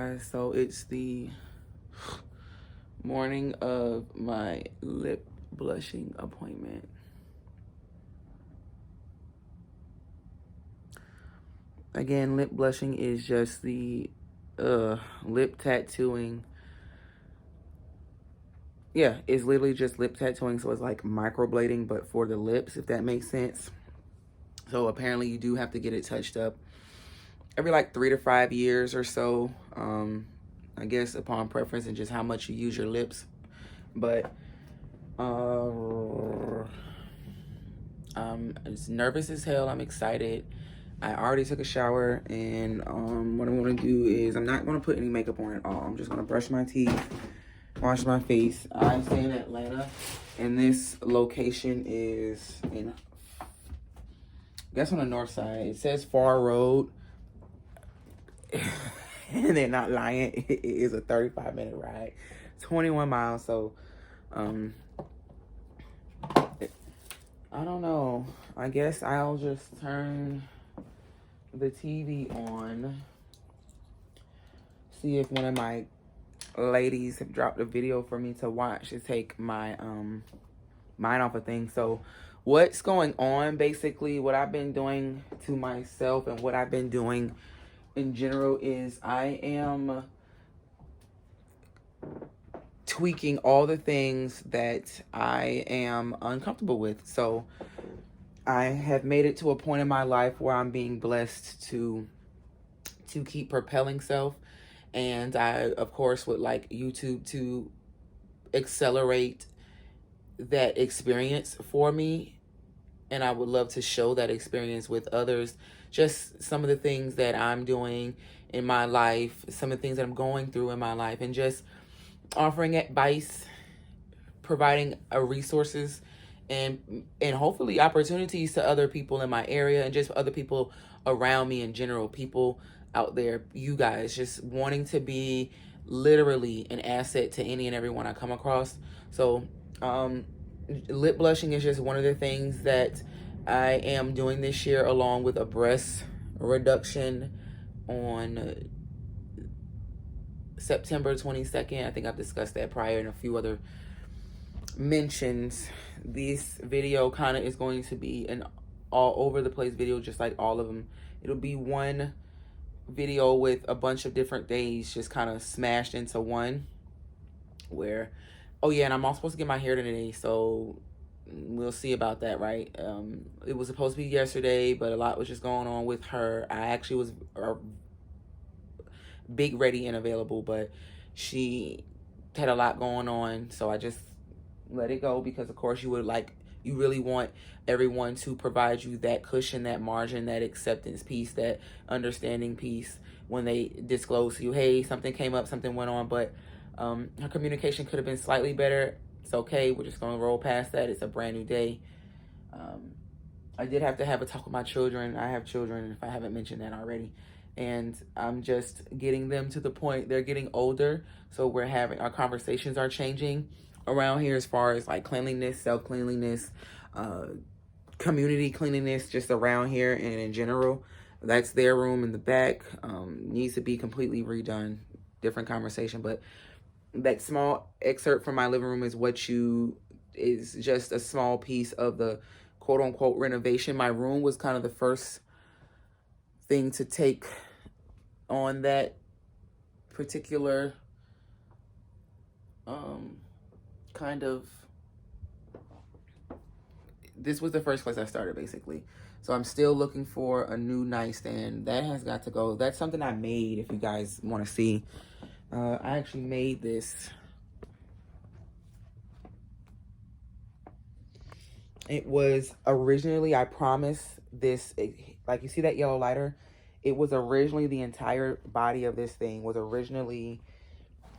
guys, so it's the morning of my lip blushing appointment. Again, lip blushing is just the lip tattooing. Yeah, it's literally just lip tattooing, so it's like microblading but for the lips, if that makes sense. So apparently you do have to get it touched up every like 3 to 5 years or so. I guess upon preference and just how much you use your lips. But I'm nervous as hell. I'm excited. I already took a shower, and what I'm gonna do is I'm not gonna put any makeup on at all. I'm just gonna brush my teeth, wash my face. I stay in Atlanta, and this location is in, I guess, on the north side. It says Far Road. And they're not lying. It is a 35-minute ride, 21 miles. So I don't know, I guess I'll just turn the TV on, see if one of my ladies have dropped a video for me to watch to take my mind off of things. So what's going on, basically what I've been doing to myself and what I've been doing in general is I am tweaking all the things that I am uncomfortable with. So I have made it to a point in my life where I'm being blessed to keep propelling self, and I of course would like YouTube to accelerate that experience for me, and I would love to show that experience with others. Just some of the things that I'm doing in my life, some of the things that I'm going through in my life, and just offering advice, providing resources, and hopefully opportunities to other people in my area and just other people around me in general, people out there, you guys, just wanting to be literally an asset to any and everyone I come across. So lip blushing is just one of the things that I am doing this year, along with a breast reduction on September 22nd. I think I've discussed that prior in a few other mentions. This video kind of is going to be an all over the place video, just like all of them. It'll be one video with a bunch of different days just kind of smashed into one, where, oh yeah, and I'm all supposed to get my hair done today, so we'll see about that, right? It was supposed to be yesterday, but a lot was just going on with her. I actually was big ready and available, but she had a lot going on, so I just let it go, because of course you really want everyone to provide you that cushion, that margin, that acceptance piece, that understanding piece when they disclose to you, hey, something came up, something went on, but her communication could have been slightly better. It's okay, we're just going to roll past that. It's a brand new day. I did have to have a talk with my children. I have children, if I haven't mentioned that already, and I'm just getting them to the point, they're getting older, so our conversations are changing around here as far as like cleanliness, self-cleanliness, community cleanliness, just around here and in general. That's their room in the back, needs to be completely redone. Different conversation, but that small excerpt from my living room is just a small piece of the quote-unquote renovation. My room was kind of the first thing to take on that particular this was the first place I started, basically. So I'm still looking for a new nightstand. That has got to go. That's something I made, if you guys want to see. I actually made this. It was originally, I promise, like you see that yellow lighter? It was originally, the entire body of this thing was originally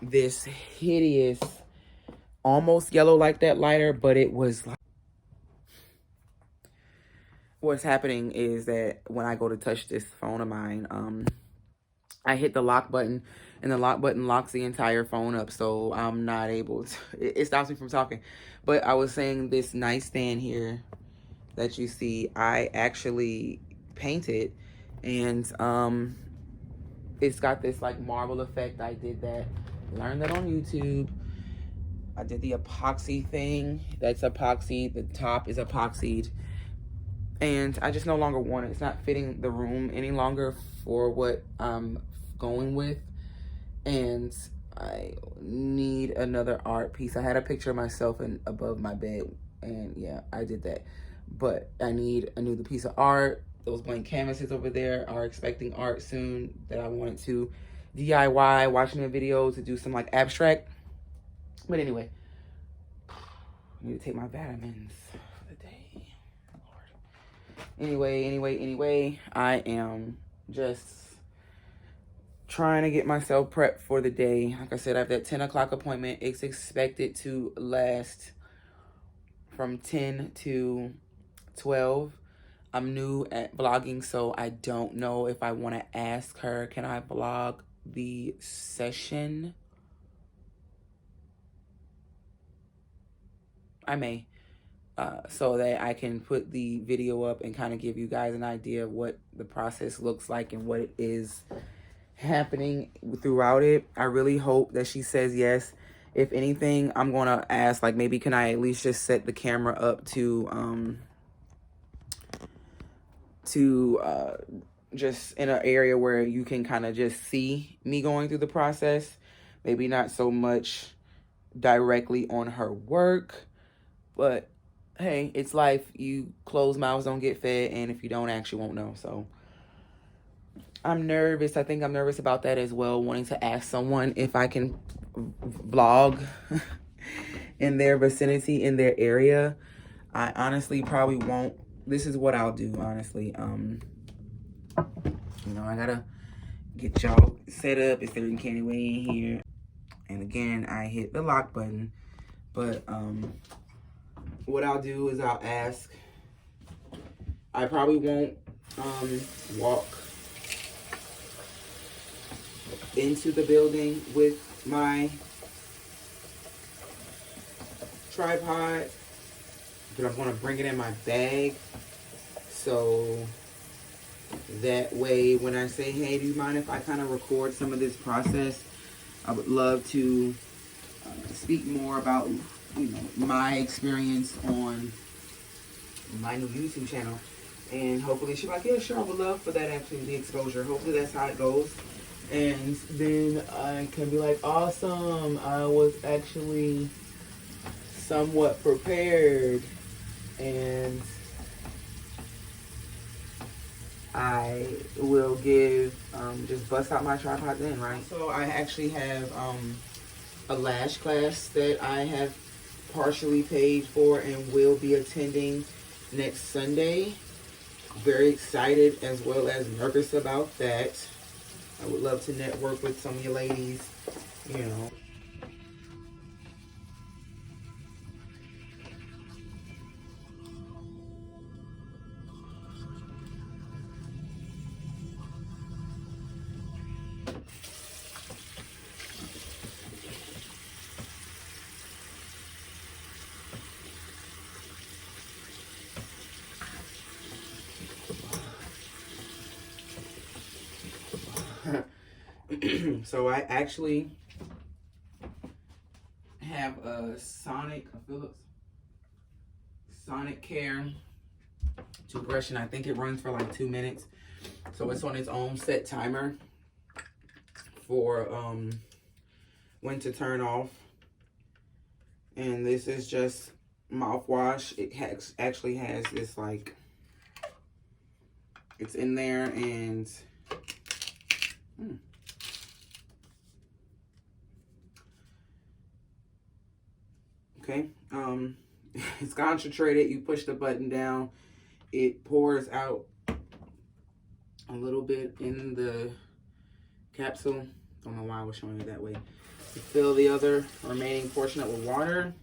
this hideous, almost yellow like that lighter, but it was like, what's happening is that when I go to touch this phone of mine, I hit the lock button, and the lock button locks the entire phone up, so I'm not able to, it stops me from talking. But I was saying, this nightstand here that you see, I actually painted, and it's got this like marble effect. I did that, learned that on YouTube. I did the epoxy thing. That's epoxy. The top is epoxied. And I just no longer want it. It's not fitting the room any longer for what I'm going with. And I need another art piece. I had a picture of myself above my bed. And yeah, I did that. But I need a new piece of art. Those blank canvases over there are expecting art soon that I wanted to DIY, watching a video to do some like abstract. But anyway, I need to take my vitamins for the day. Lord. Anyway, I am just trying to get myself prepped for the day. Like I said, I have that 10 o'clock appointment. It's expected to last from 10 to 12. I'm new at vlogging, so I don't know if I want to ask her, can I vlog the session? I may, so that I can put the video up and kind of give you guys an idea of what the process looks like and what it is happening throughout it. I really hope that she says yes. If anything, I'm going to ask, like, maybe can I at least just set the camera up to just in an area where you can kind of just see me going through the process. Maybe not so much directly on her work, but hey, it's life. You closed mouths don't get fed, and if you don't ask, you won't know. So I'm nervous. I think I'm nervous about that as well, wanting to ask someone if I can vlog in their vicinity, in their area. I honestly probably won't. This is what I'll do, honestly. You know, I gotta get y'all set up. Is there any way in here? And again, I hit the lock button. But what I'll do is I'll ask. I probably won't walk into the building with my tripod, but I'm gonna bring it in my bag, so that way when I say, hey, do you mind if I kind of record some of this process? I would love to speak more about, you know, my experience on my new YouTube channel, and hopefully she'll be like, yeah, sure, I would love for that, actually, the exposure. Hopefully that's how it goes. And then I can be like, awesome, I was actually somewhat prepared, and I will give, just bust out my tripod then, right? So I actually have a lash class that I have partially paid for and will be attending next Sunday. Very excited as well as nervous about that. I would love to network with some of you ladies, you know. So I actually have a Philips Sonic Care toothbrush, and I think it runs for like 2 minutes. So it's on its own set timer for when to turn off. And this is just mouthwash. It actually has this, like, it's in there, and okay, it's concentrated. You push the button down, it pours out a little bit in the capsule. Don't know why I was showing it that way. You fill the other remaining portion up with water.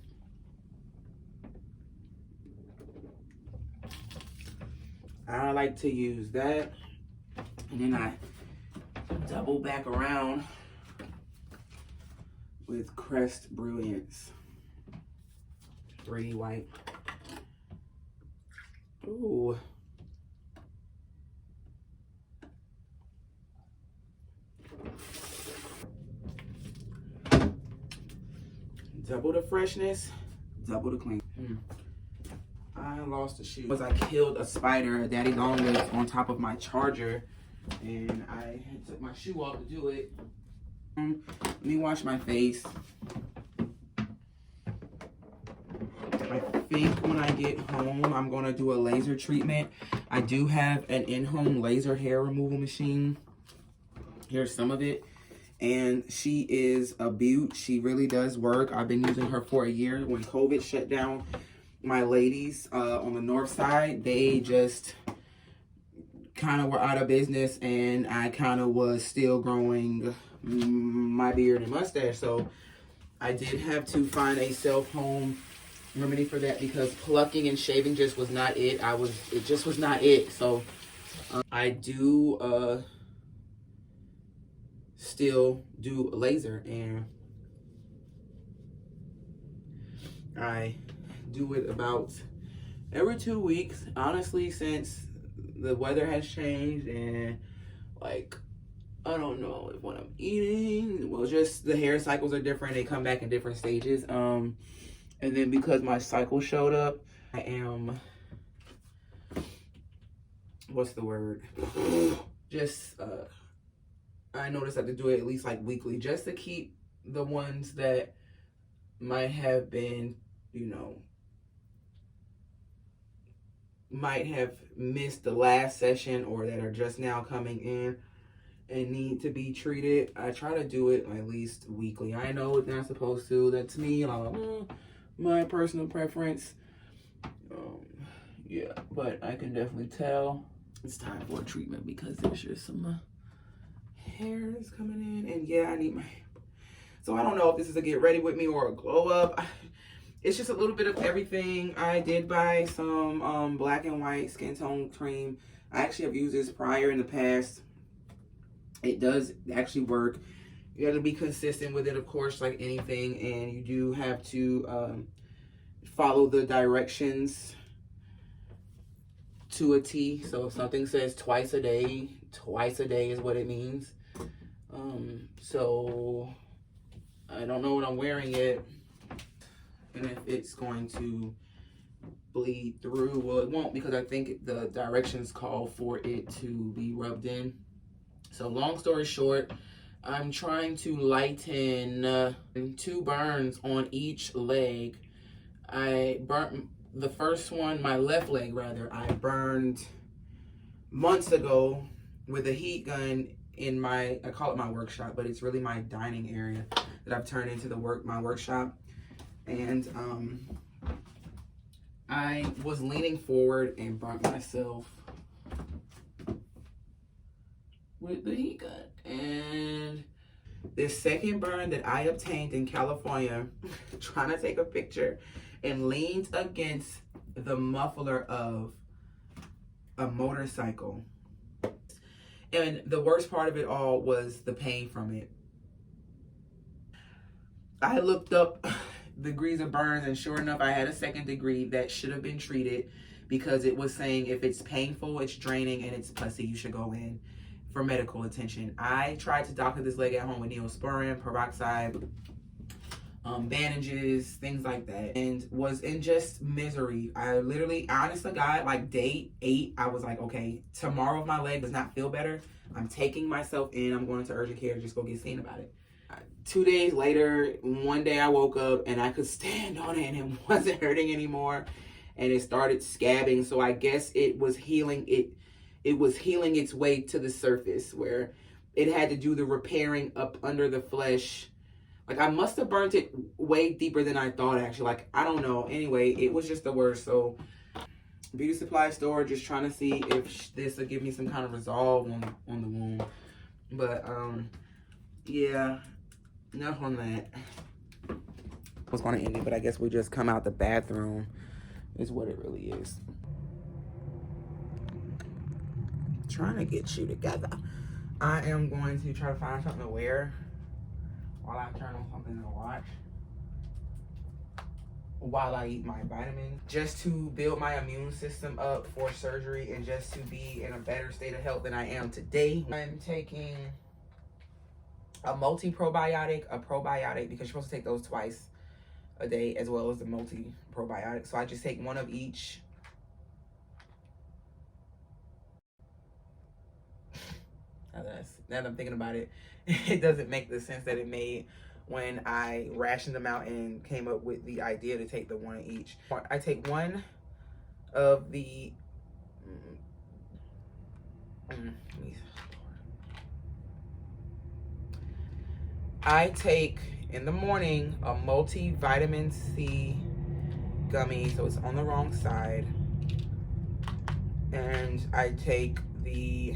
I like to use that, and then I double back around with Crest Brilliance 3D White. Ooh. Double the freshness, double the clean. I lost a shoe because I killed a spider, a daddy long legs, on top of my charger, and I took my shoe off to do it. Let me wash my face. I think when I get home, I'm gonna do a laser treatment. I do have an in-home laser hair removal machine. Here's some of it. And she is a beaut. She really does work. I've been using her for a year. When COVID shut down my ladies on the north side, they just kind of were out of business, and I kind of was still growing my beard and mustache. So I did have to find a self-home remedy for that because plucking and shaving just was not it. It just was not it. So I do still do laser, and I do it about every 2 weeks, honestly, since the weather has changed, and like I don't know if what I'm eating, well, just the hair cycles are different. They come back in different stages. And then because my cycle showed up, I am, what's the word? Just I noticed I have to do it at least like weekly, just to keep the ones that might have been, you know, might have missed the last session or that are just now coming in and need to be treated. I try to do it at least weekly. I know it's not supposed to. That's me. My personal preference. Yeah, but I can definitely tell it's time for a treatment because there's just some hairs coming in, and yeah, I need my hair. So I don't know if this is a get ready with me or a glow up. It's just a little bit of everything. I did buy some black and white skin tone cream. I actually have used this prior in the past. It does actually work. You got to be consistent with it, of course, like anything, and you do have to follow the directions to a T. So if something says twice a day is what it means. So I don't know what I'm wearing yet, and if it's going to bleed through. Well, it won't, because I think the directions call for it to be rubbed in. So long story short, I'm trying to lighten 2 burns on each leg. I burnt the first one, my left leg rather, I burned months ago with a heat gun in my, I call it my workshop, but it's really my dining area that I've turned into my workshop. And I was leaning forward and burnt myself with the heat gun. And this second burn that I obtained in California, trying to take a picture, and leaned against the muffler of a motorcycle. And the worst part of it all was the pain from it. I looked up degrees of burns, and sure enough, I had a 2nd degree that should have been treated, because it was saying if it's painful, it's draining, and it's pussy, you should go in for medical attention. I tried to doctor this leg at home with neosporin, peroxide, bandages, things like that, and was in just misery. I literally, honest to God, like day 8, I was like, okay, tomorrow if my leg does not feel better, I'm taking myself in, I'm going to urgent care to just go get seen about it. 2 days later, one day I woke up and I could stand on it and it wasn't hurting anymore, and it started scabbing. So I guess it was healing. It was healing its way to the surface, where it had to do the repairing up under the flesh. Like, I must have burnt it way deeper than I thought, actually. Like, I don't know. Anyway, it was just the worst. So beauty supply store, just trying to see if this will give me some kind of resolve on the wound. But yeah, enough on that. I was going to end it, but I guess we just come out the bathroom is what it really is. Trying to get you together. I am going to try to find something to wear while I turn on something to watch, while I eat my vitamins, just to build my immune system up for surgery and just to be in a better state of health than I am today. I'm taking a multi-probiotic, a probiotic, because you're supposed to take those twice, a day, as well as the multi probiotic. So I just take one of each. Now that I'm thinking about it, it doesn't make the sense that it made when I rationed them out and came up with the idea to take the one each. I take one of the I take in the morning a multivitamin C gummy, so it's on the wrong side, and I take the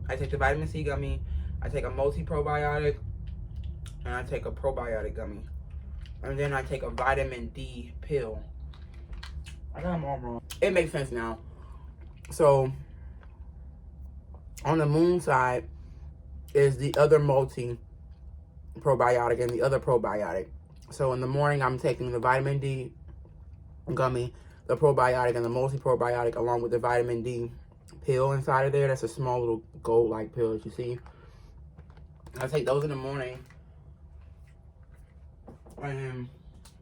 vitamin C gummy, I take a multi-probiotic, and I take a probiotic gummy, and then I take a vitamin D pill. I got them all wrong. It makes sense now. So on the moon side is the other multi probiotic and the other probiotic. So in the morning I'm taking the vitamin D gummy, the probiotic, and the multi probiotic, along with the vitamin D pill inside of there. That's a small little gold like pill that you see. I take those in the morning, and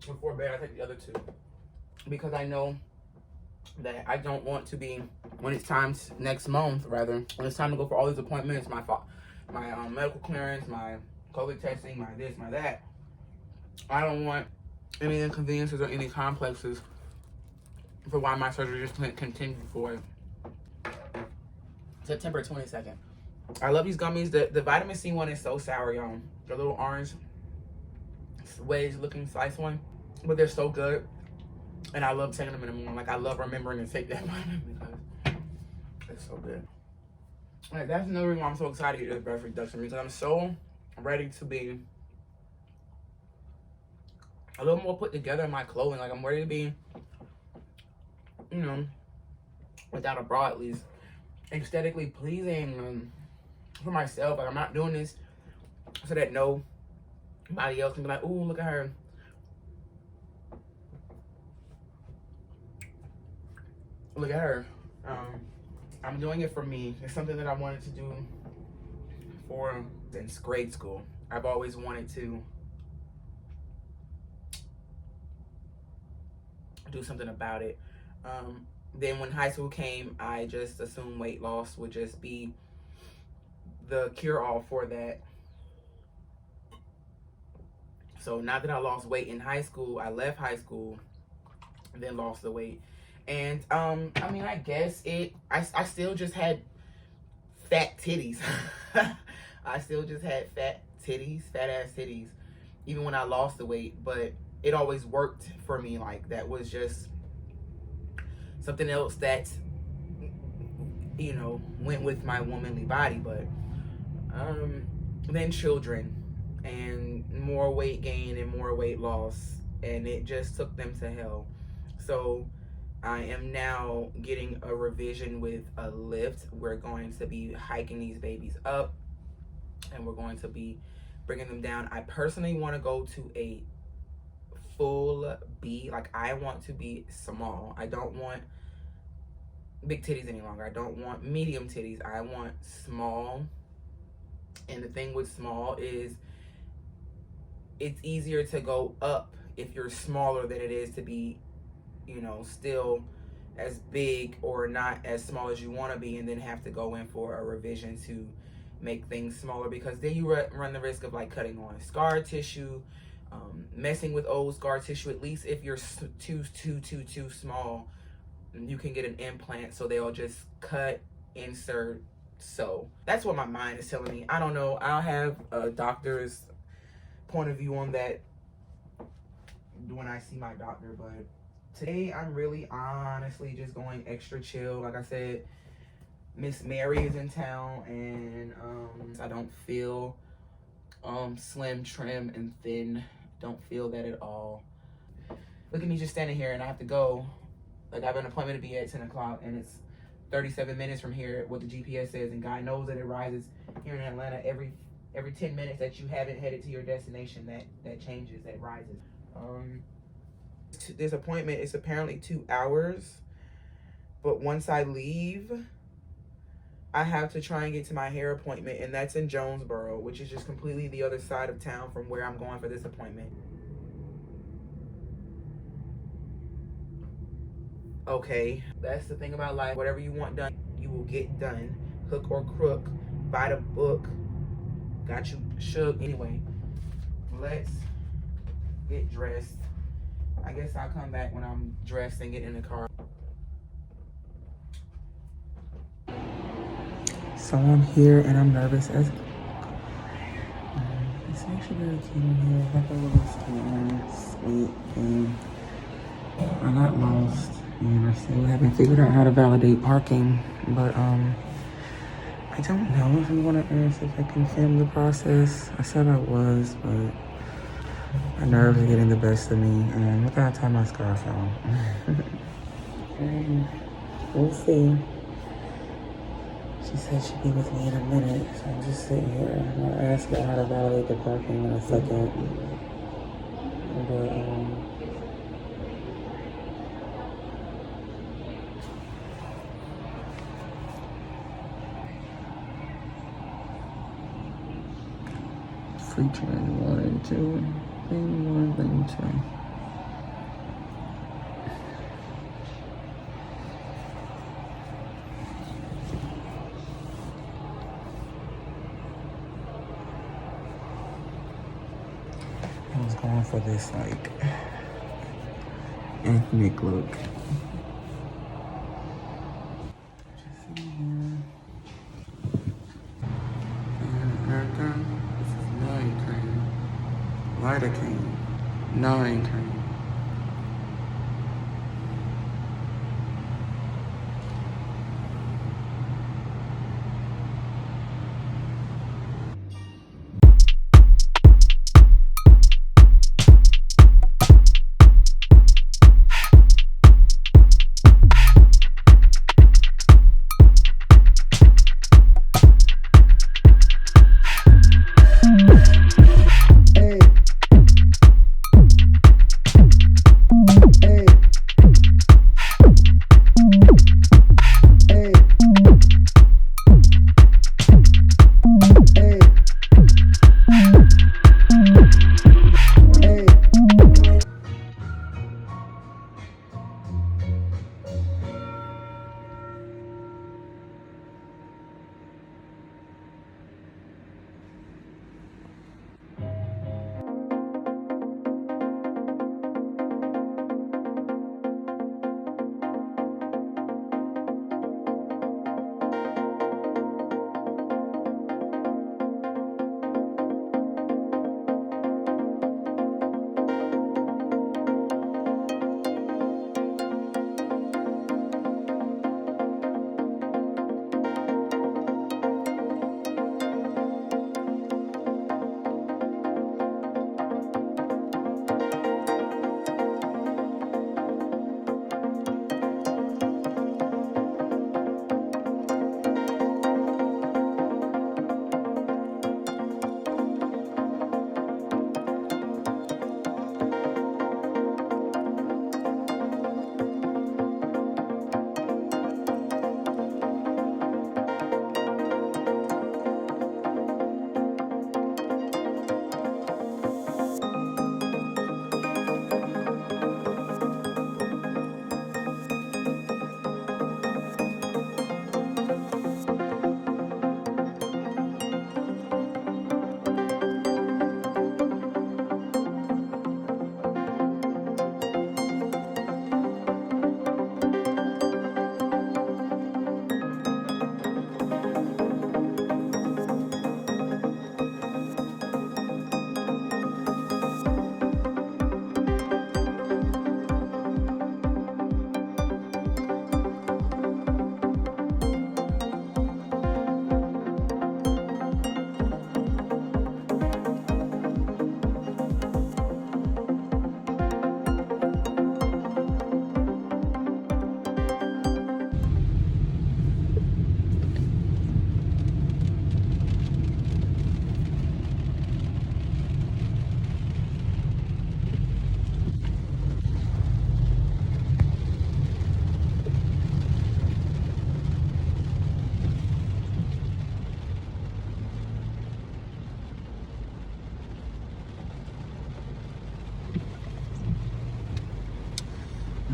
before bed I take the other two, because I know that I don't want to be, when it's time next month, rather, when it's time to go for all these appointments, my medical clearance, my COVID testing, my this, my that, I don't want any inconveniences or any complexes for why my surgery just continued for September 22nd. I love these gummies. The vitamin C one is so sour, y'all. The little orange wedge looking slice one, but they're so good. And I love taking them in the morning. Like, I love remembering to take that vitamin because it's so good. Like, that's another reason why I'm so excited to get this breast reduction, because I'm so ready to be a little more put together in my clothing. Like, I'm ready to be, you know, without a bra at least, aesthetically pleasing for myself. Like, I'm not doing this so that nobody else can be like, ooh, look at her. Look at her. I'm doing it for me. It's something that I wanted to do since grade school. I've always wanted to do something about it. Then when high school came, I just assumed weight loss would just be the cure-all for that. So now that I lost weight in high school, I left high school and then lost the weight. And I mean, I guess I still just had fat titties. I still just had fat ass titties, even when I lost the weight. But it always worked for me. Like, that was just something else that, you know, went with my womanly body. But then children and more weight gain and more weight loss, and it just took them to hell. So I am now getting a revision with a lift. We're going to be hiking these babies up, and we're going to be bringing them down. I personally want to go to a full B. Like, I want to be small. I don't want big titties any longer. I don't want medium titties. I want small. And the thing with small is it's easier to go up if you're smaller than it is to be, you know, still as big or not as small as you want to be, and then have to go in for a revision to make things smaller, because then you run the risk of, like, cutting on scar tissue, messing with old scar tissue. At least if you're too small, you can get an implant, so they'll just cut, insert. So that's what my mind is telling me. I don't know. I'll have a doctor's point of view on that when I see my doctor, but today I'm really honestly just going extra chill. Like I said, Miss Mary is in town, and I don't feel slim, trim, and thin. Don't feel that at all. Look at me just standing here, and I have to go. Like, I have an appointment to be at 10 o'clock, and it's 37 minutes from here, what the GPS says, and God knows that it rises here in Atlanta every 10 minutes that you haven't headed to your destination. That changes, that rises. This appointment is apparently 2 hours, but once I leave, I have to try and get to my hair appointment, and that's in Jonesboro, which is just completely the other side of town from where I'm going for this appointment. Okay, that's the thing about life. Whatever you want done, you will get done. Hook or crook, by the book. Got you shook. Anyway, let's get dressed. I guess I'll come back when I'm dressed and get in the car. So I'm here and I'm nervous as it's actually very cute in here. I got a little sweet thing. I got lost and I still haven't figured out how to validate parking, but I don't know if I'm gonna ask if I can film the process. I said I was, but my nerves are getting the best of me. And look how I tie my scarf on. We'll see. She said she'd be with me in a minute, so I'm just sitting here. I'll ask her how to validate the parking in a second. But free train 1 and 2. Thing 1, thing 2. I was going for this like ethnic look. Just sitting here. And this is 9 cream. Lidocaine. 9 cream.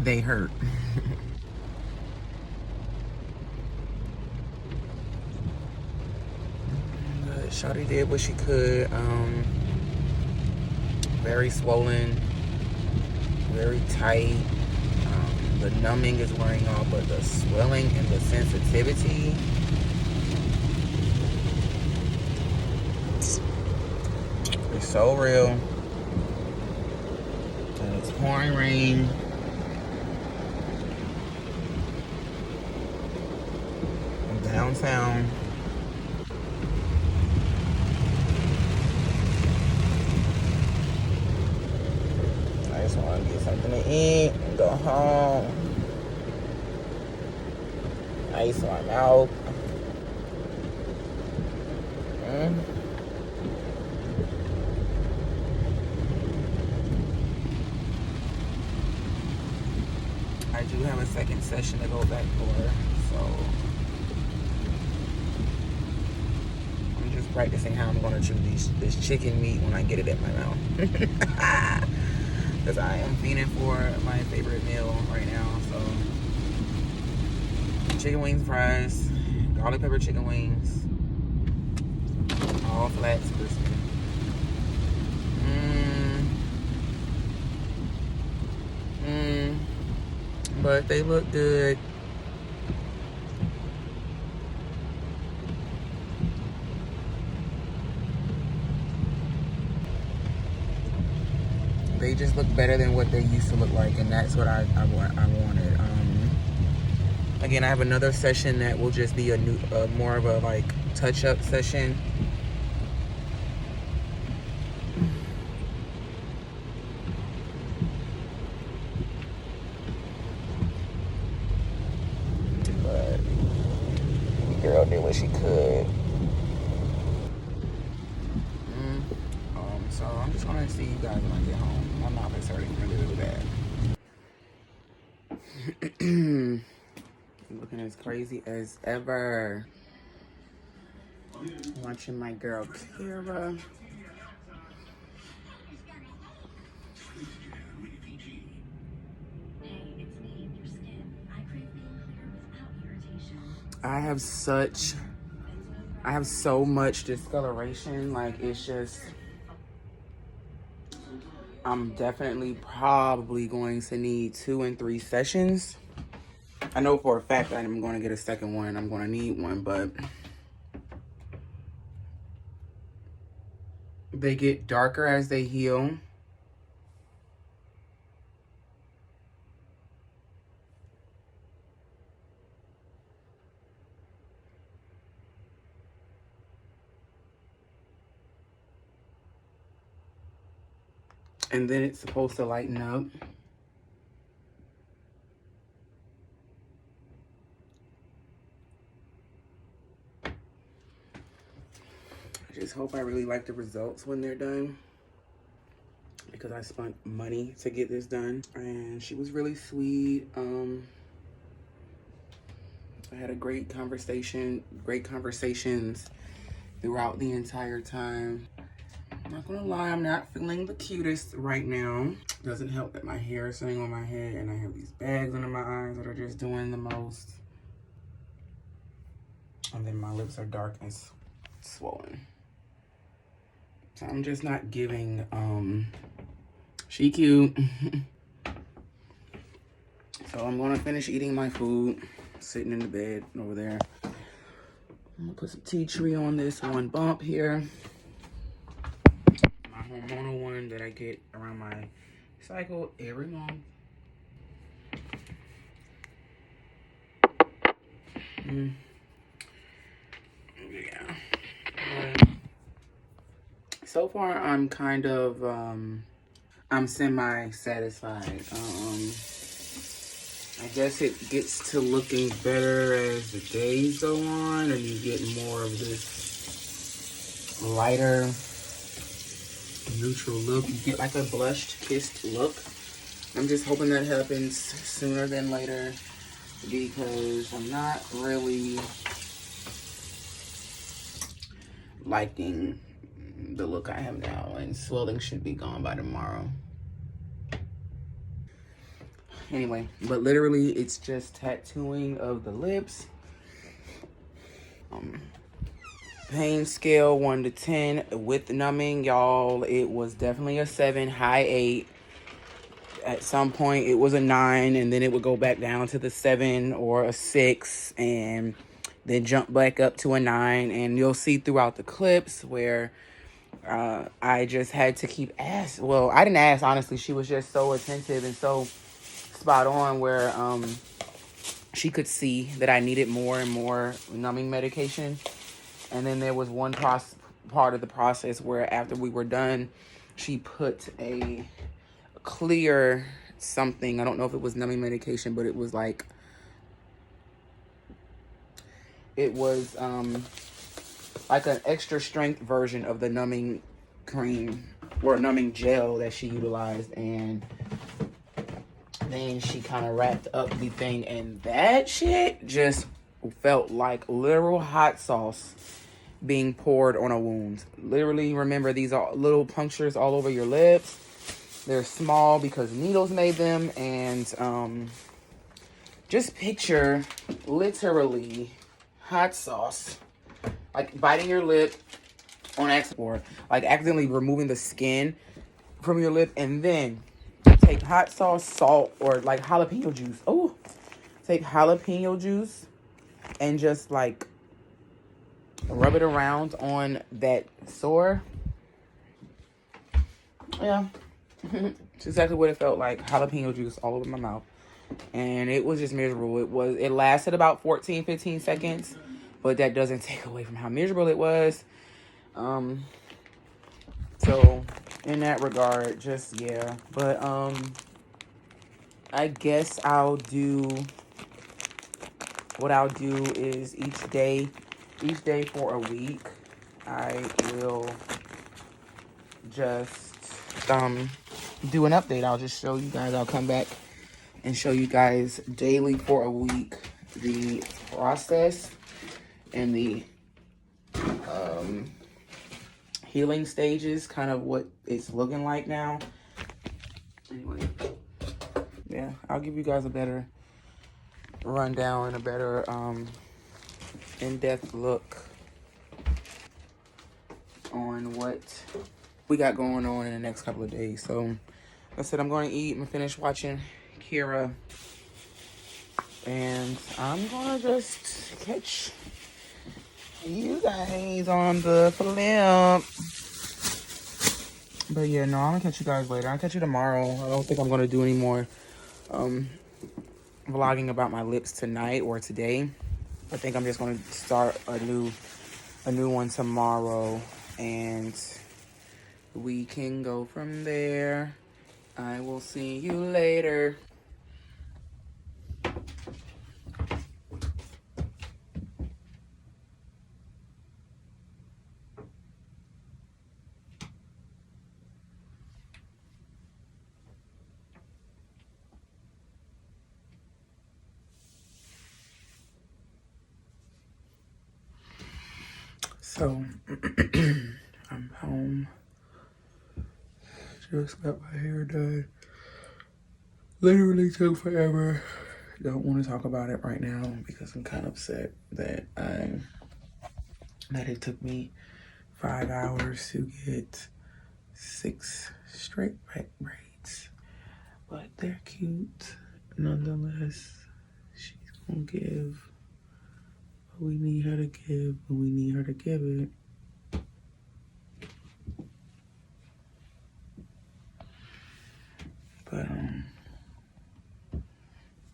They hurt. Shawty did what she could. Very swollen, very tight. The numbing is wearing off, but the swelling and the sensitivity, it's so real. And it's pouring rain. I'm downtown. I just want to get something to eat and go home. Ice in my mouth. I do have a second session to go back for, so I'm just practicing how I'm going to chew this chicken meat when I get it in my mouth. Because I am fiending for my favorite meal right now. So chicken wings, fries, garlic pepper chicken wings, all flats, crispy. But they look good. They just look better than what they used to look like, and that's what I wanted. Again, I have another session that will just be a new, more of a like touch-up session. But girl did what she could. So I'm just gonna see you guys when I get home. My mouth is hurting really, really bad. Looking as crazy as ever. Watching my girl Kara. I have so much discoloration. Like, it's just, I'm definitely probably going to need 2 and 3 sessions. I know for a fact that I'm going to get a second one. I'm going to need one, but they get darker as they heal. And then it's supposed to lighten up. I just hope I really like the results when they're done, because I spent money to get this done. And she was really sweet. I had a great conversations throughout the entire time. I'm not gonna lie, I'm not feeling the cutest right now. Doesn't help that my hair is sitting on my head and I have these bags under my eyes that are just doing the most. And then my lips are dark and swollen. So I'm just not giving, she cute. So I'm gonna finish eating my food, sitting in the bed over there. I'm gonna put some tea tree on this one bump here. My hormonal one that I get around my cycle every month. Yeah. So far, I'm kind of, I'm semi-satisfied. I guess it gets to looking better as the days go on and you get more of this lighter, neutral look. You get like a blushed, kissed look. I'm just hoping that happens sooner than later, because I'm not really liking the look I have now, and swelling should be gone by tomorrow. Anyway, but literally it's just tattooing of the lips. Pain scale 1 to 10 with numbing, y'all. It was definitely a 7, high 8. At some point, it was a 9, and then it would go back down to the 7 or a 6, and then jump back up to a 9. And you'll see throughout the clips where I just had to keep asking. Well, I didn't ask, honestly. She was just so attentive and so spot on where she could see that I needed more and more numbing medication. And then there was one part of the process where after we were done, she put a clear something. I don't know if it was numbing medication, but it was like, it was like an extra strength version of the numbing cream or numbing gel that she utilized. And then she kind of wrapped up the thing, and that shit just felt like literal hot sauce being poured on a wound. Literally, remember, these are little punctures all over your lips. They're small because needles made them. And just picture literally hot sauce, like biting your lip on accident, or like accidentally removing the skin from your lip, and then take hot sauce, salt, or like jalapeno juice. Oh, take jalapeno juice and just like rub it around on that sore. Yeah. It's exactly what it felt like. Jalapeno juice all over my mouth. And it was just miserable. It lasted about 14, 15 seconds. But that doesn't take away from how miserable it was. So in that regard, just yeah. But I guess what I'll do is each day for a week, I will just do an update. I'll just show you guys. I'll come back and show you guys daily for a week the process and the healing stages, kind of what it's looking like now. Anyway, yeah, I'll give you guys a better rundown and a better in-depth look on what we got going on in the next couple of days. So, like I said, I'm going to eat and finish watching Kira, and I'm going to just catch you guys on the flip. But yeah, no, I'm going to catch you guys later. I'll catch you tomorrow. I don't think I'm going to do any more vlogging about my lips tonight or today. I think I'm just going to start a new one tomorrow, and we can go from there. I will see you later. So, I'm home. Just got my hair done. Literally took forever. Don't want to talk about it right now because I'm kind of upset that it took me 5 hours to get 6 straight back braids. But they're cute nonetheless. She's gonna give what we need her to give when we need her to give it. But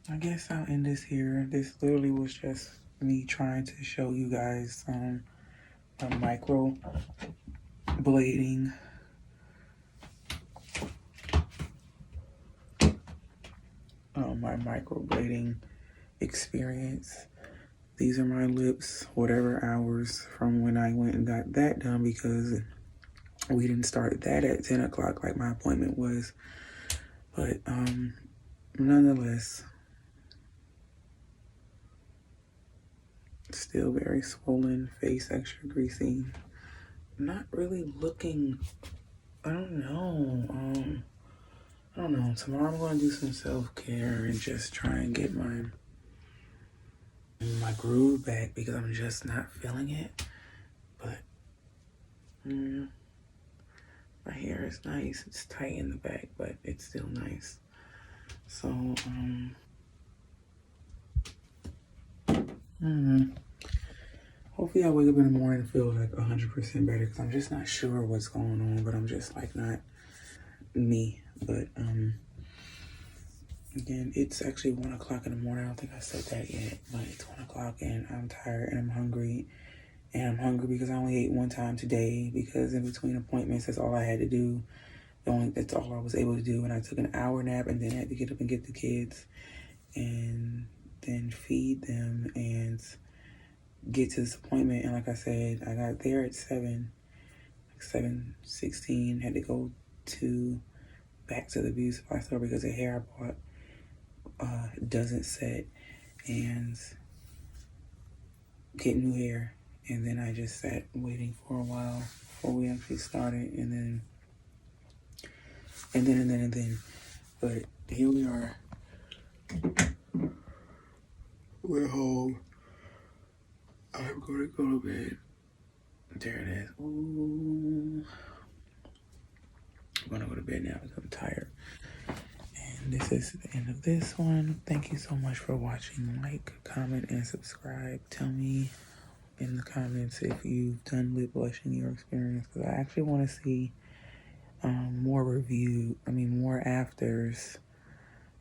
I guess I'll end this here. This literally was just me trying to show you guys a micro blading. My microblading experience. These are my lips, whatever hours from when I went and got that done, because we didn't start that at 10 o'clock like my appointment was. But nonetheless, still very swollen, face extra greasy. Not really looking, I don't know. Tomorrow I'm going to do some self-care and just try and get my groove back because I'm just not feeling it. But Mm, my hair is nice. It's tight in the back, but it's still nice. So, hopefully I wake up in the morning and feel like 100% better, because I'm just not sure what's going on, but I'm just like not me. But again, it's actually 1 o'clock in the morning. I don't think I said that yet, but it's 1 o'clock and I'm tired and I'm hungry. And I'm hungry because I only ate one time today, because in between appointments, that's all I had to do. That's all I was able to do. And I took an hour nap and then had to get up and get the kids and then feed them and get to this appointment. And like I said, I got there at 7:16, had to go back to the beauty supply store because the hair I bought doesn't set, and get new hair. And then I just sat waiting for a while before we actually started, and then. But here we are. We're home. I'm gonna go to bed. There it is. Ooh. I'm gonna go to bed now because I'm tired. And this is the end of this one. Thank you so much for watching. Like, comment, and subscribe. Tell me in the comments if you've done lip blush in your experience, because I actually want to see more afters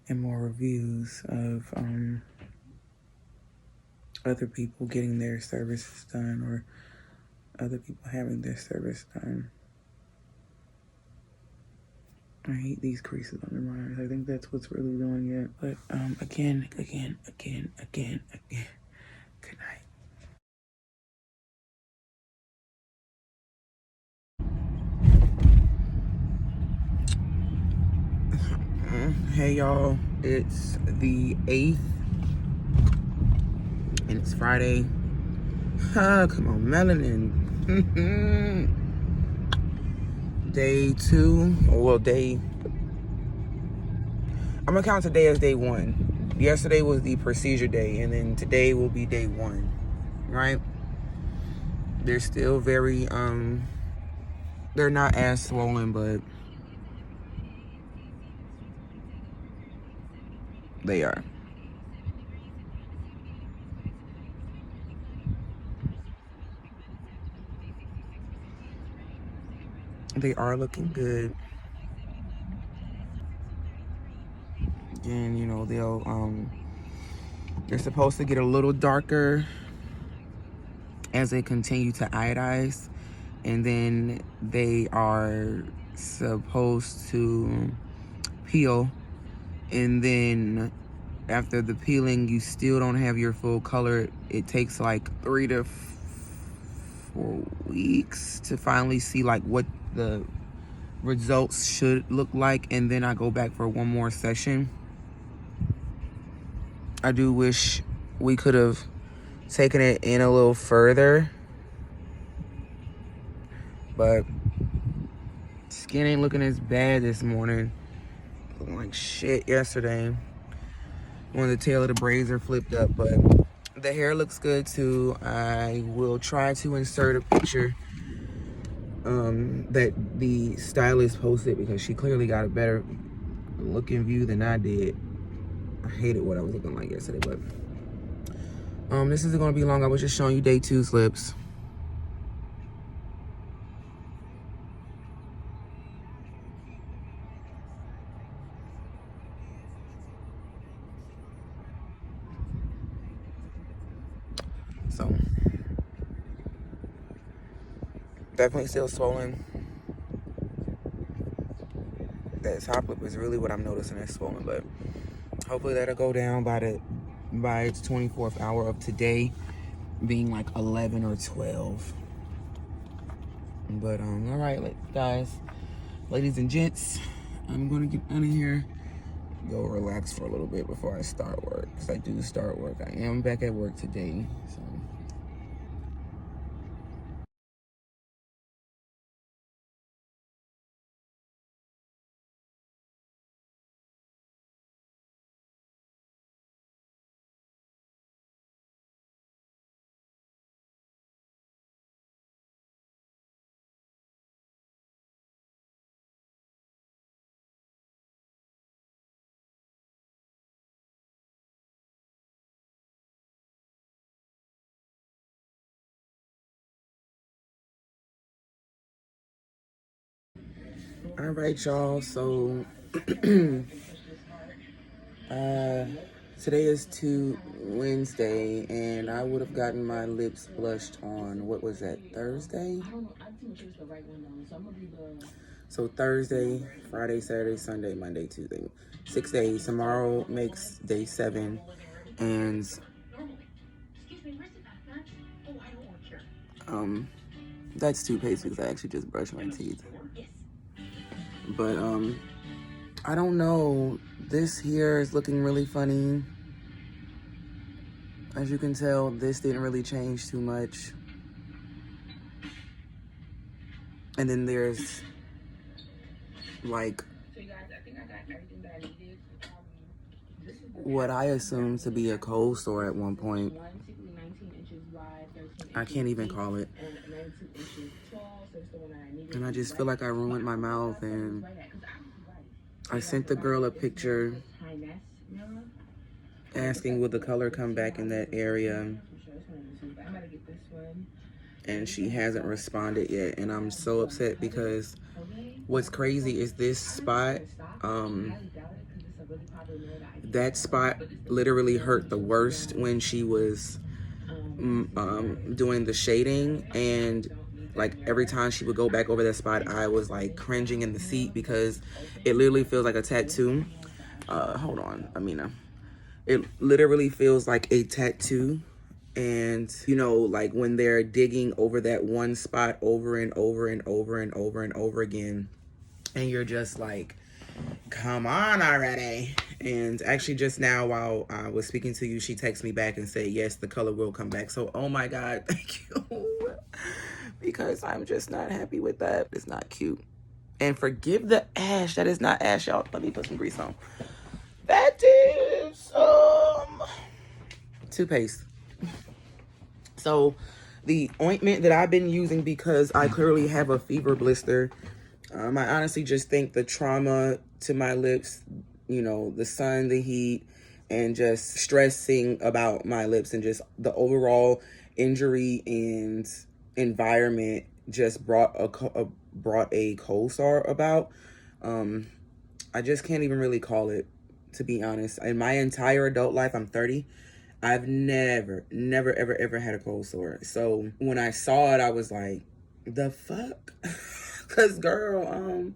and more reviews of other people getting their services done, or other people having their service done. I hate these creases under my eyes. I think that's what's really doing it. But again, good night. Hey y'all, it's the 8th and it's Friday. Come on, melanin. Day 2, I'm gonna count today as day 1. Yesterday was the procedure day, and then today will be day 1, right? They're still very, they're not as swollen, but they are. They are looking good. And, they're supposed to get a little darker as they continue to iodize. And then they are supposed to peel, and then after the peeling you still don't have your full color. It takes like 3 to 4 weeks to finally see like what the results should look like, and then I go back for one more session. I do wish we could have taken it in a little further, but skin ain't looking as bad this morning. Looking like shit yesterday when the tail of the braids are flipped up, but the hair looks good too. I will try to insert a picture that the stylist posted, because she clearly got a better looking view than I did. I hated what I was looking like yesterday, but this isn't gonna be long. I was just showing you day 2's lips. So definitely still swollen. That top lip is really what I'm noticing is swollen, but hopefully that'll go down by its 24th hour of today being like 11 or 12. But all right, guys, ladies and gents, I'm gonna get out of here, go relax for a little bit before I start work, because I do start work. I am back at work today, so All right, y'all. So today is Wednesday, and I would have gotten my lips blushed on, what was that, Thursday? So Thursday, Friday, Saturday, Sunday, Monday, Tuesday. 6 days. Tomorrow makes day 7, and that's toothpaste because I actually just brushed my teeth. But I don't know. This here is looking really funny. As you can tell, this didn't really change too much. And then there's like what I assumed to be a cold sore at one point. I can't even call it. And I just feel like I ruined my mouth, and I sent the girl a picture asking would the color come back in that area, and she hasn't responded yet, and I'm so upset because what's crazy is this spot, that spot literally hurt the worst when she was doing the shading, and like every time she would go back over that spot, I was like cringing in the seat because it literally feels like a tattoo. Hold on, Amina. It literally feels like a tattoo. And you know, like when they're digging over that one spot over and over and over and over and over again, and you're just like, come on already. And actually just now while I was speaking to you, she texted me back and said, yes, the color will come back. So, oh my God, thank you. Because I'm just not happy with that. It's not cute. And forgive the ash. That is not ash, y'all. Let me put some grease on. That is toothpaste. So the ointment that I've been using, because I clearly have a fever blister, I honestly just think the trauma to my lips, you know, the sun, the heat, and just stressing about my lips and just the overall injury and environment just brought a cold sore about. I just can't even really call it, to be honest. In my entire adult life, I'm 30. I've never, ever, ever had a cold sore. So when I saw it, I was like, the fuck? Cause girl,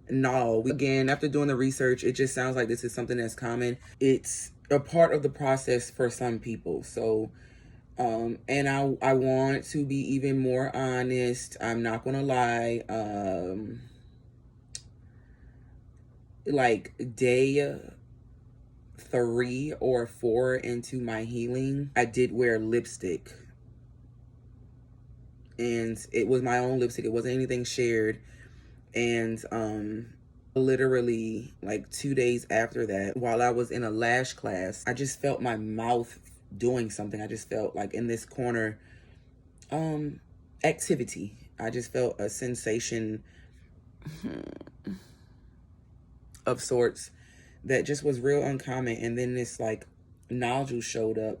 no. Again, after doing the research, it just sounds like this is something that's common. It's a part of the process for some people. So, and I want to be even more honest. I'm not gonna lie. Like day 3 or 4 into my healing, I did wear lipstick, and it was my own lipstick. It wasn't anything shared. And literally like 2 days after that, while I was in a lash class, I just felt my mouth doing something. I just felt like in this corner activity. I just felt a sensation of sorts that just was real uncommon. And then this like nodule showed up,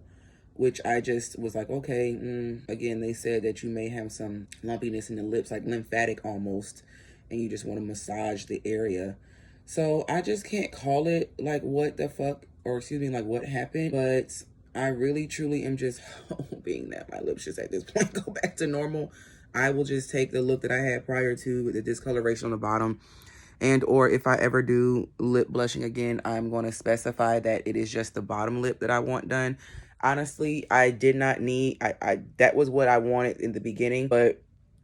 which I just was like, okay. Again, they said that you may have some lumpiness in the lips, like lymphatic almost, and you just want to massage the area. So I just can't call it like what the fuck, or excuse me, like what happened. But I really truly am just hoping that my lips just at this point go back to normal. I will just take the look that I had prior to with the discoloration on the bottom, and or if I ever do lip blushing again, I'm going to specify that it is just the bottom lip that I want done. Honestly, I did not need, I that was what I wanted in the beginning, but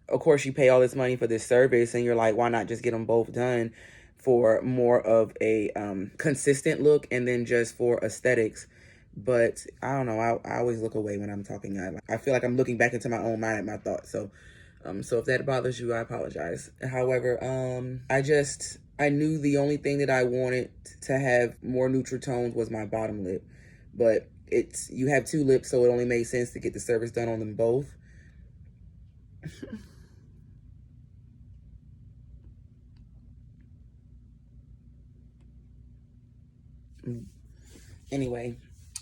of course you pay all this money for this service and you're like, why not just get them both done for more of a consistent look and then just for aesthetics. But I don't know, I always look away when I'm talking. I feel like I'm looking back into my own mind and my thoughts. So so if that bothers you, I apologize. However, I knew the only thing that I wanted to have more neutral tones was my bottom lip. But you have 2 lips, so it only made sense to get the service done on them both. Anyway,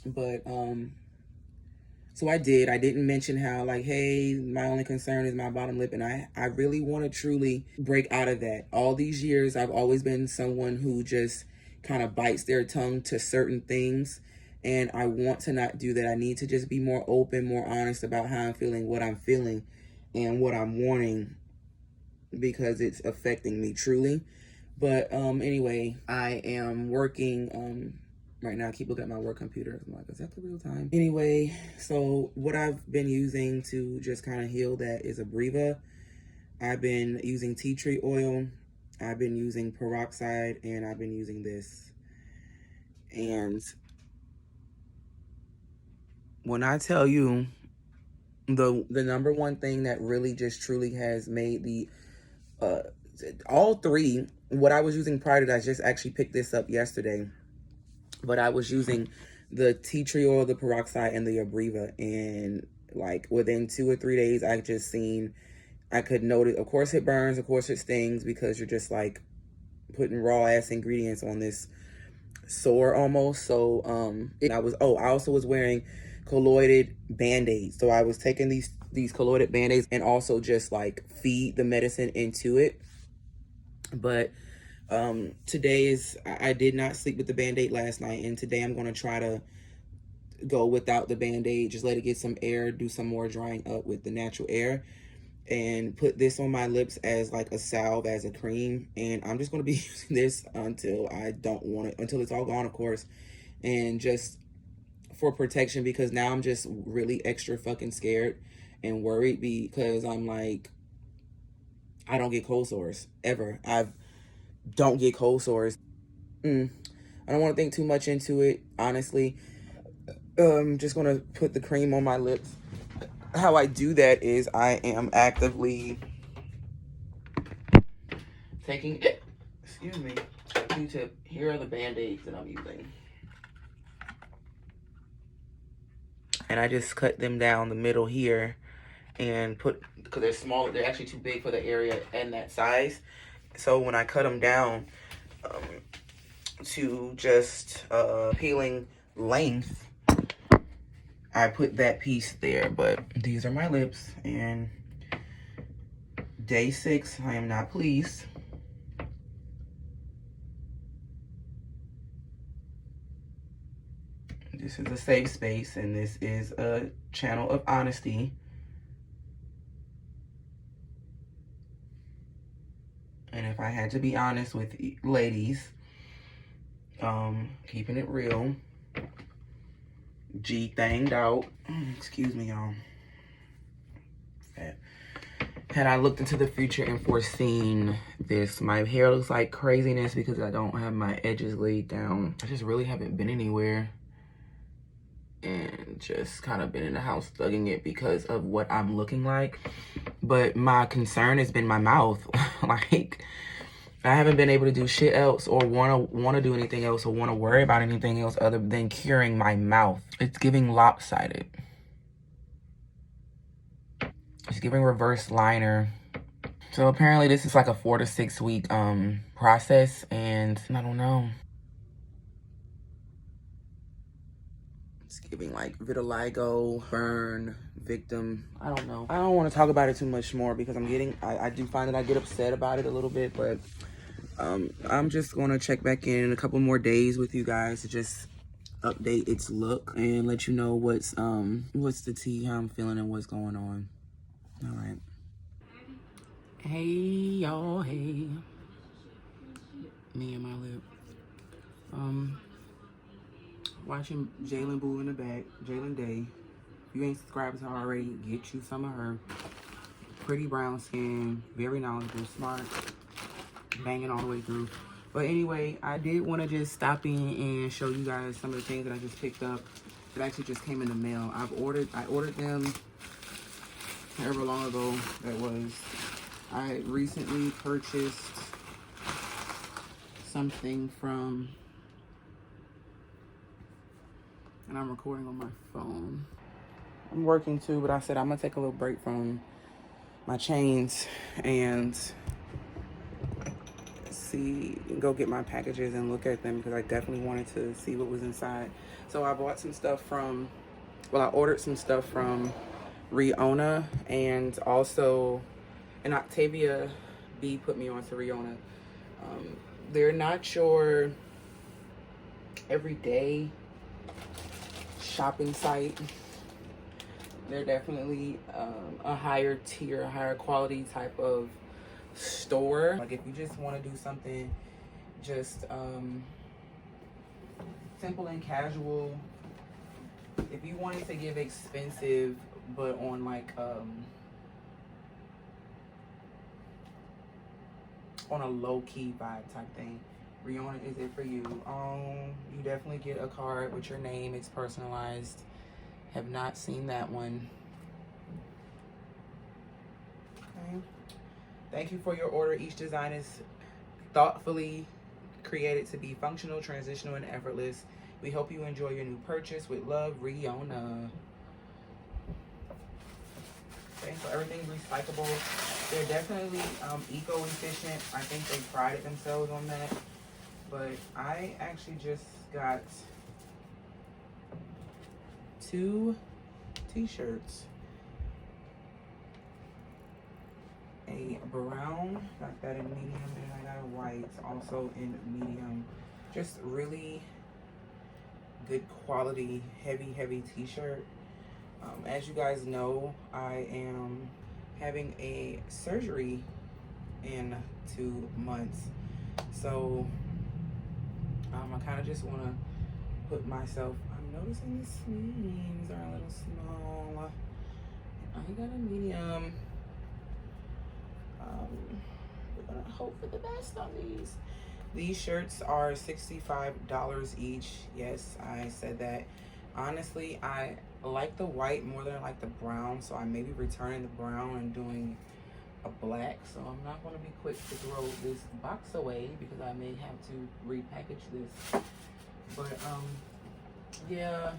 but So I did. I didn't mention how, like, hey, my only concern is my bottom lip. And I really want to truly break out of that. All these years, I've always been someone who just kind of bites their tongue to certain things. And I want to not do that. I need to just be more open, more honest about how I'm feeling, and what I'm wanting, because it's affecting me truly. But anyway, I am working right now. I keep looking at my work computer. I'm like, is that the real time? Anyway, so what I've been using to just kind of heal that is Abreva. I've been using tea tree oil. I've been using peroxide, and I've been using this. And when I tell you, the number one thing that really just truly has made the all three, what I was using prior to that, I just actually picked this up yesterday, but I was using the tea tree oil, the peroxide, and the Abreva, and like within 2 or 3 days, I could notice, of course it burns, of course it stings, because you're just like putting raw ass ingredients on this sore almost. So I also was wearing colloided band-aids. So I was taking these colloided band-aids and also just like feed the medicine into it. But I did not sleep with the band-aid last night, and today I'm going to try to go without the band-aid, just let it get some air, do some more drying up with the natural air, and put this on my lips as like a salve, as a cream. And I'm just going to be using this until I don't want it, until it's all gone, of course, and just for protection, because now I'm just really extra fucking scared and worried, because I'm like, I don't get cold sores ever. I don't get cold sores. I don't want to think too much into it, honestly. I'm just going to put the cream on my lips. How I do that is I am actively taking, excuse me, a Q-tip. Here are the band-aids that I'm using. And I just cut them down the middle here and because they're small, they're actually too big for the area and that size. So when I cut them down to just peeling length, I put that piece there. But these are my lips, and day 6, I am not pleased. This is a safe space, and this is a channel of honesty. And if I had to be honest with ladies, keeping it real, G-thanged out. Excuse me, y'all. Had I looked into the future and foreseen this, my hair looks like craziness because I don't have my edges laid down. I just really haven't been anywhere, and just kind of been in the house thugging it because of what I'm looking like. But my concern has been my mouth. Like, I haven't been able to do shit else, or want to do anything else, or want to worry about anything else other than curing my mouth. It's giving lopsided. It's giving reverse liner. So apparently this is like a 4 to 6 week process, and I don't know. It's giving like vitiligo, burn, victim. I don't know. I don't want to talk about it too much more, because I do find that I get upset about it a little bit. But I'm just going to check back in a couple more days with you guys to just update its look and let you know what's the tea, how I'm feeling, and what's going on. All right. Hey, y'all. Hey. Me and my lip. Watching Jalen Boo in the back. Jalen Day. If you ain't subscribed to her already, get you some of her. Pretty brown skin. Very knowledgeable. Smart. Banging all the way through. But anyway, I did want to just stop in and show you guys some of the things that I just picked up. That actually just came in the mail. I ordered them however long ago that was. I recently purchased something from, and I'm recording on my phone. I'm working too, but I said I'm gonna take a little break from my chains and go get my packages and look at them, because I definitely wanted to see what was inside. So I bought some stuff from Well, I ordered some stuff from Riona, and also, and Octavia B put me on to Riona. They're not your everyday shopping site. They're definitely a higher tier, higher quality type of store. Like if you just want to do something just simple and casual, if you wanted to give expensive but on like on a low-key vibe type thing, Riona is it for you. You definitely get a card with your name. It's personalized. Have not seen that one. Okay. Thank you for your order. Each design is thoughtfully created to be functional, transitional, and effortless. We hope you enjoy your new purchase. With love, Riona. Okay, so everything's recyclable. They're definitely eco-efficient. I think they prided themselves on that. But I actually just got 2 t-shirts. A brown, got that in medium, and I got a white also in medium. Just really good quality, heavy t-shirt. As you guys know, I am having a surgery in 2 months. So I kind of just want to put myself, I'm noticing the sleeves are a little small. I got a medium. We're gonna hope for the best on these. These shirts are $65 each. Yes, I said that. Honestly, I like the white more than I like the brown, so I may be returning the brown and doing a black. So I'm not going to be quick to throw this box away because I may have to repackage this. But yeah,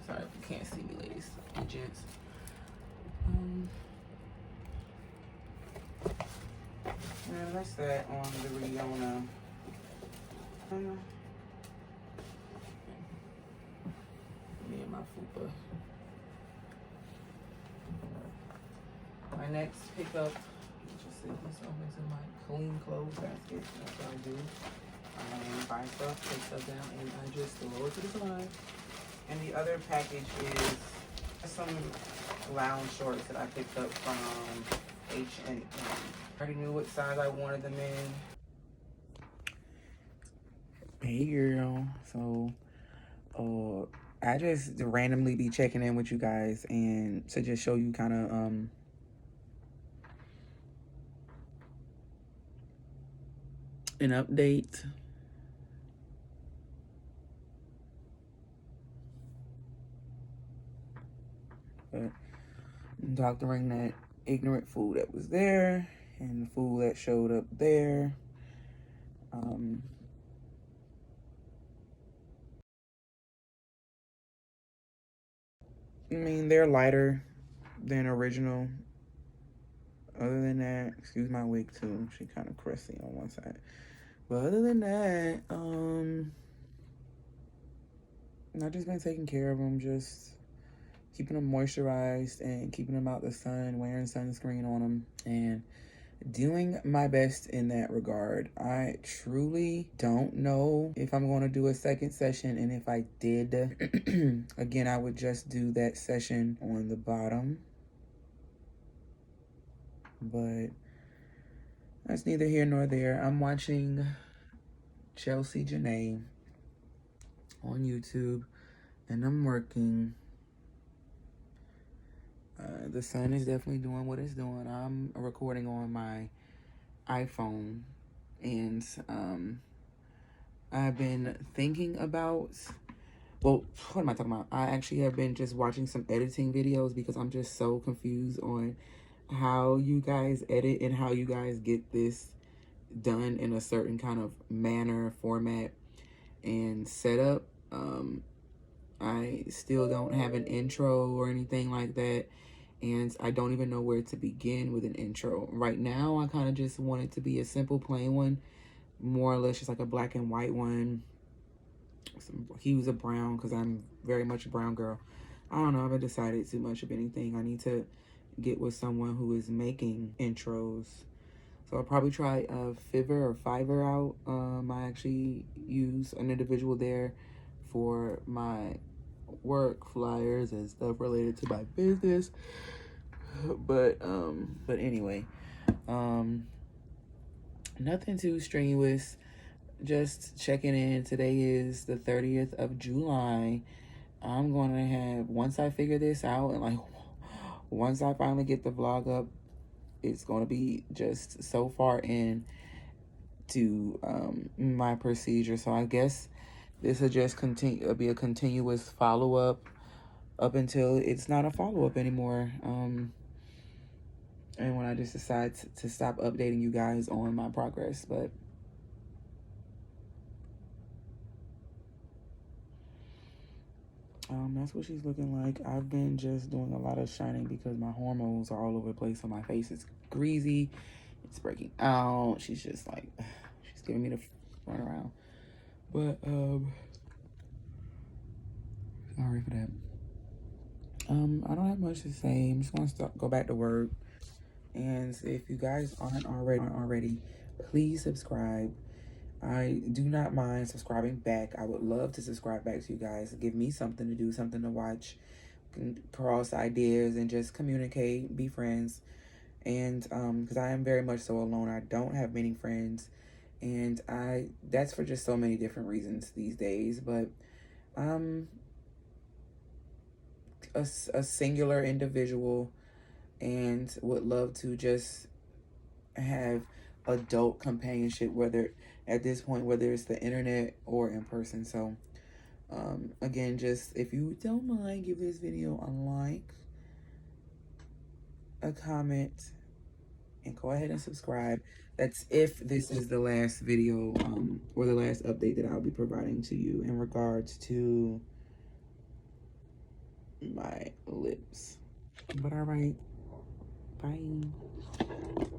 sorry if you can't see me, ladies and gents. Yeah, that's that on the Riona. Me and my fupa. My next pickup, just sit this over into my clean clothes basket. That's what I do. I buy stuff, take stuff down, and I just lower it to the side. And the other package is some lounge shorts that I picked up from H&M. I already knew what size I wanted them in. Hey girl, so I just randomly be checking in with you guys and to just show you kind of an update. But doctoring that ignorant food that was there and the food that showed up there. I mean, they're lighter than original. Other than that, excuse my wig too. She kind of crusty on one side. But other than that, I've just been taking care of them, just keeping them moisturized and keeping them out the sun, wearing sunscreen on them, and doing my best in that regard. I truly don't know if I'm going to do a second session, and if I did, again, I would just do that session on the bottom. But that's neither here nor there. I'm watching Chelsea Janae on YouTube, and I'm working. The sun is definitely doing what it's doing. I'm recording on my iPhone, and I've been thinking about, well, what am I talking about? I actually have been just watching some editing videos because I'm just so confused on how you guys edit and how you guys get this done in a certain kind of manner, format, and setup. I still don't have an intro or anything like that, and I don't even know where to begin with an intro. Right now, I kind of just want it to be a simple, plain one, more or less just like a black and white one, some hues of brown, because I'm very much a brown girl. I don't know. I haven't decided too much of anything. I need to get with someone who is making intros. So I'll probably try Fiverr out. I actually use an individual there for my work flyers and stuff related to my business. But anyway, nothing too strenuous. Just checking in. Today is the 30th of July. I'm going to have, once I figure this out and like once I finally get the vlog up, it's going to be just so far in to my procedure. So I guess this will just be a continuous follow-up up until it's not a follow-up anymore. And when I just decide to stop updating you guys on my progress. But that's what she's looking like. I've been just doing a lot of shining because my hormones are all over the place. So my face is greasy. It's breaking out. She's just like, she's giving me the run around. But, sorry for that. I don't have much to say. I'm just going to go back to work. And if you guys aren't already, please subscribe. I do not mind subscribing back. I would love to subscribe back to you guys. Give me something to do, something to watch, cross ideas, and just communicate, be friends. And because I am very much so alone. I don't have many friends. And that's for just so many different reasons these days. But I'm a singular individual and would love to just have adult companionship, whether at this point, whether it's the internet or in person. So again, just if you don't mind, give this video a like, a comment, and go ahead and subscribe. That's if this is the last video or the last update that I'll be providing to you in regards to my lips. But all right, bye.